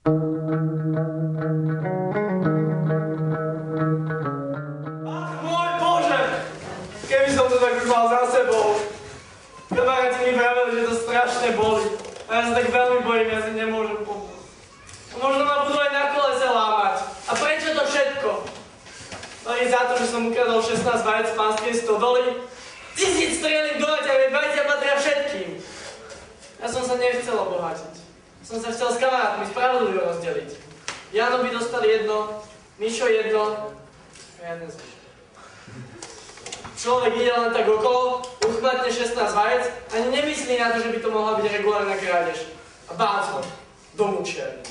Ach môj Bože! Keby som to tak už mal za sebou. Kamaráti mi vraveli, že to strašne boli. A ja sa tak veľmi bojím, ja si nemôžem pomôcť. Možno ma budú aj na kolese lámať. A prečo to všetko? No i za to, že som ukradol 16 vajec z pánskej stodoly. 1000 strieľných do Aťa, vajcia patria všetkým. Ja som sa nechcel obohatiť. Som sa chcel s kamarátmi spravodlivo rozdeliť. Jano by dostal jedno, Mišo jedno, a ja ten zvyšok. Človek ide len tak okolo, uchmatne 16 vajec, ani nemyslí na to, že by to mohla byť regulárna krádež. A báclo, do mučiarne.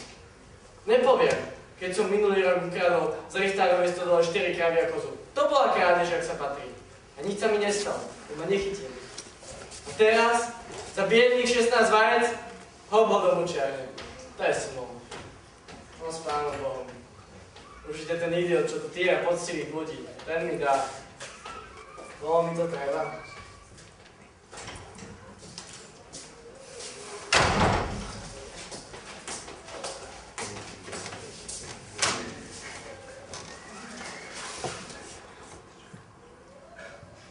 Nepoviem, keď som minulý rok ukradol z Richtárovej stodole 4 kravy a kozu. To bola krádež, ak sa patrí. A nič sa mi nestalo, to ma nechytili. A teraz, za biedných 16 vajec, hop do mučiarne. To je smol. No s Pánom Bohom. Určite ten idiot, čo tu týra poctivých ľudí, ten mi dá. Bolo mi to treba.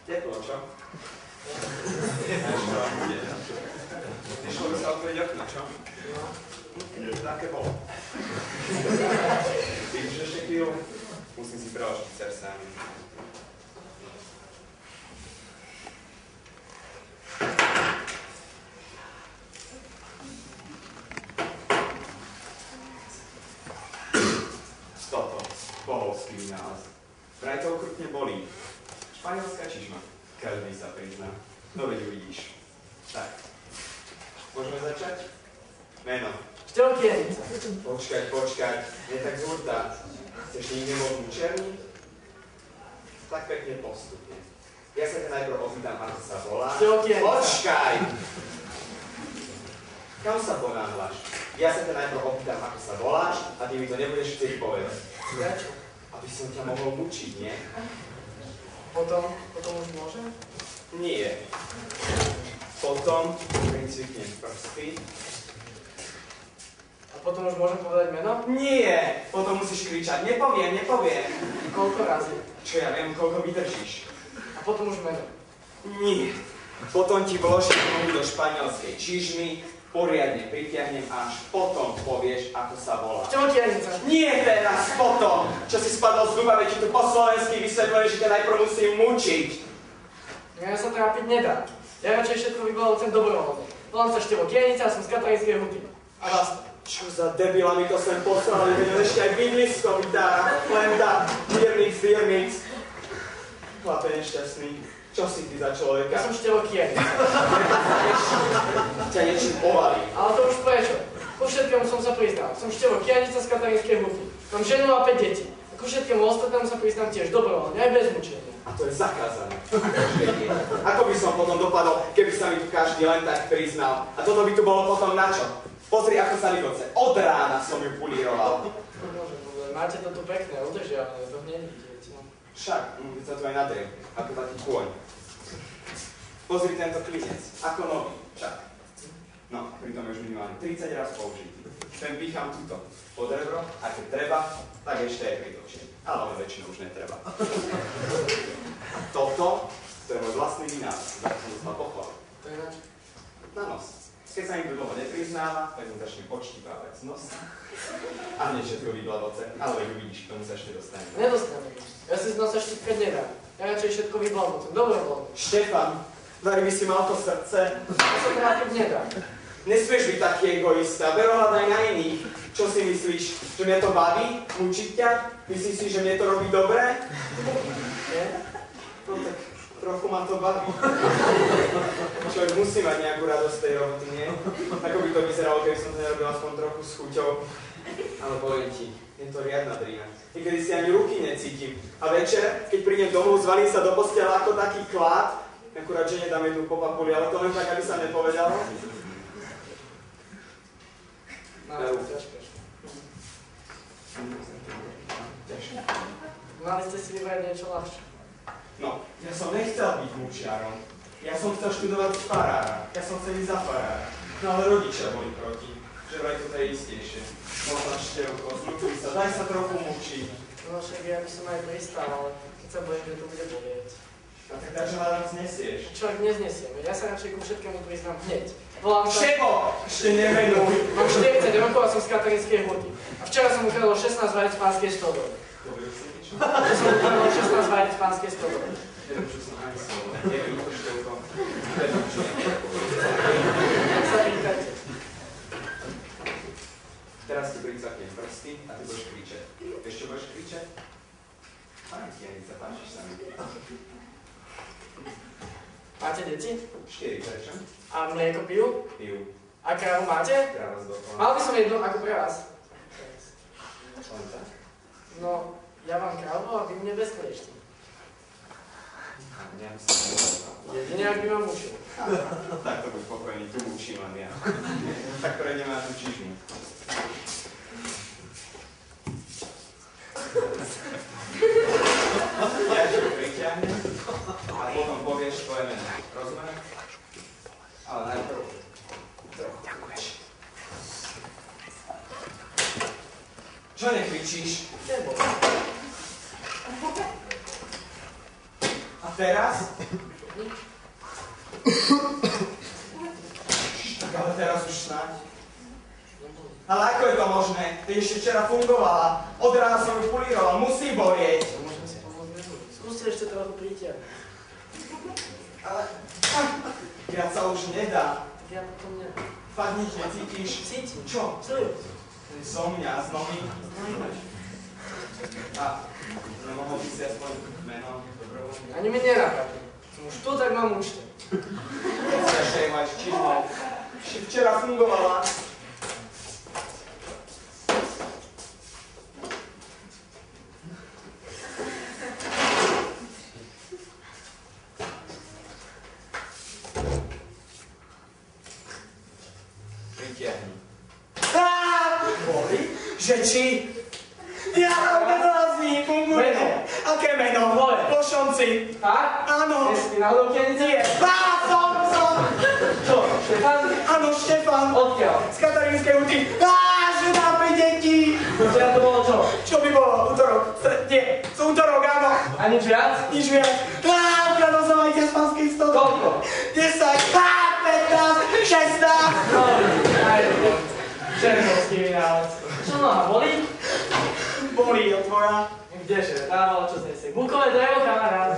Teplo, čo? Nešlo by sa otvoriť okno, čo? Také bolo. Ty už ešte chvíľu? Musím si preložiť srdce. Toto, bohovský vynález. Vraj to okrutne bolí. Španielská čižma. Každý sa prizná. No veď uvidíš. Tak. Môžeme začať? Meno. Štelkienica. Počkať. Je tak zúrta. Chceš niekde bol mučerný? Tak pekne postupne. Ja sa ťa najprv opýtam, ako sa volá. Štelkienica. Počkaj! Kam sa ponáhľaš? Ja sa ťa najprv opýtam, ako sa voláš a ty mi to nebudeš chcieť povedať. Prečo? Aby som ťa mohol mučiť, nie? Potom už môžem? Nie. Potom pricviknem prsty. A potom už môžem povedať meno? Nie! Potom musíš kričať, nepoviem. Koľko razy? Čo ja viem, koľko vydržíš. A potom už meno? Nie. Potom ti vložím nohu do španielskej čižmy, poriadne pritiahnem, až potom povieš, ako sa volá. Štelkienica. Nie teraz, potom! Čo si spadol z duba, veď ti tu po slovensky vysvetľuje, že ťa najprv musím mučiť. Ja sa trápiť nedá. Ja radšej všetko vyvolal chcem dobrovoľne. Volám sa Štelkienica a som z Katarínskej Huty. A vás to. Čo za debila mi to sem poslali, veď on ešte aj bydlisko vytára. Len tá Birnix. Chlape nešťastný. Čo si ty za človeka? Ja som Štelkienica. Ťa niečím ovalí. Ale to už prečo? Ku všetkému som sa priznal. Som Štelkienica z Katarínskej Huty. Mám ženu a 5 detí. A ku všetkému ostatnému sa priznám tiež dobrovoľne, aj bez mučenia. A to je zakázané. Ako by som potom dopadol, keby sa mi tu každý len tak priznal? A toto by tu bolo potom na čo? Pozri, ako sa mi to chce. Od rána som ju políroval. Máte to tu pekné, udržiavané, to hneď vidíte. Však, sa tu aj nadriem, ako taký kôň. Pozri tento klinec, ako nový, však. No, pritom je už minimálne 30 raz použitý. Ten pýcham tuto pod rebro, a keď treba, tak ešte aj pritočím. Ale väčšinou už netreba. Toto, to je môj vlastný vynález, za to som dostal pochvalu. To je nač? Na nos. Keď sa im dlho nepriznáva, tak mu začne odštípávať z nosa. A hneď všetko vybladoce, ale uvidíš, k tomu sa ešte dostaneme. Nedostaneme. Ja si z nosa štípkať nedám. Ja radšej všetko vybladoce, dobrovoľne. Štefan, Vary by si mal to srdce. Ja sa trápiť nedám. Nesmieš byť taký egoista, verohľadaj na iných. Čo si myslíš, že mňa to baví? Učiť ťa? Myslíš si, že mne to robí dobre? Nie? No tak trochu ma to baví. Človek musí mať nejakú radosť tej roboty, nie? Ako by to vyzeralo, keby som to nerobil aspoň trochu s chuťou. Ale poviem ti, je to riadna drina. Niekedy si ani ruky necítim. A večer, keď prídem domov, zvalím sa do postela ako taký klád. Akurát, že nedám jednu po papuli, ale to len tak, aby sa nepovedalo. Mali ste si vybrať niečo ľahšie. No, ja som nechcel byť mučiarom. Ja som chcel študovať farára. Ja som chcel ísť za farára. No ale rodičia boli proti. Že vraj to je istejšie. Možno sa, daj sa trochu mučiť. No však ja by som aj pristal, ale keď sa bojím, že to bude bolieť. A tak dáš hľadám znesieš. Človek neznesieme, ja sa radšej ku všetkému priznám hneď. Volám sa... Šepo! Ešte nemenuj. Mám 40 rokov a som z Katarínskej Huty. A včera som ukradol 16 vajec v pánskej stodole. Dobre, už si niečo? Ja som ukradol 16 vajec v pánskej stodole. Nedočul som ani slovo. Neviem, to števko. Nedočul. Tak sa pýtajte. Teraz ti pricaknem prsty a ty budeš kričať. Vieš, čo budeš kričať? Pani Kianica, páčiš sa mi. Máte deti? 4, prečo? A mlieko pijú? Pijú. A krávu máte? Kráva zdokola. Mal by som jednu ako pre vás. Len tak? No, ja mám krávu a vy mne bez kliešti. Ja by som nevedel. Jedine, ak by ma mušil. Tak to buď pokojný, tu učím len ja. Tak prejdeme na tú čižmu. Ja ti to priťahnem a potom povieš tvoje meno. Rozumieš? Ale najprv trochu krič. Čo nekričíš? Nebo. A teraz? Tak ale teraz už snáď. Ale ako je to možné? Ty ešte včera fungovala. Od rána som ju políroval. Musí bolieť. Môžem si pomôcť bez vody. Skúste ešte trochu pritiahnuť. Ale... Viac sa už nedá. Tak ja potom neviem. Fakt nič necítiš. Cítim. Čo? Sliv. Zo mňa, z nohy. A nemohol by si aspoň meno dobrovoľne. Ani mi nenapadne. Som už tu, tak mám účte. Ešte máš číslo. Včera fungovala. Pritiahni. Boli? Že či? Ja mám bezlázní, funguje. Meno. Aké meno? Moje. Pošonci. Tak? Áno. Jestli náhodou Kienice? Nie. Som. Čo? Štefan? Áno, Štefan. Odkiaľ? Z Katarínskej Huty. Žena pri deti. Včera to bolo čo? Čo by bolo? Útorok? Nie. Z útorok, áno. A nič viac? Nič viac. Ukradol som aj z panských stolov. Koľko? 10, 15, 16. No, aj to. Černovský vynález. Čo noha, bolí? Bolí od tvoja. Kdeže? Dávalo čo znesie. Bukové drevo, kamarát.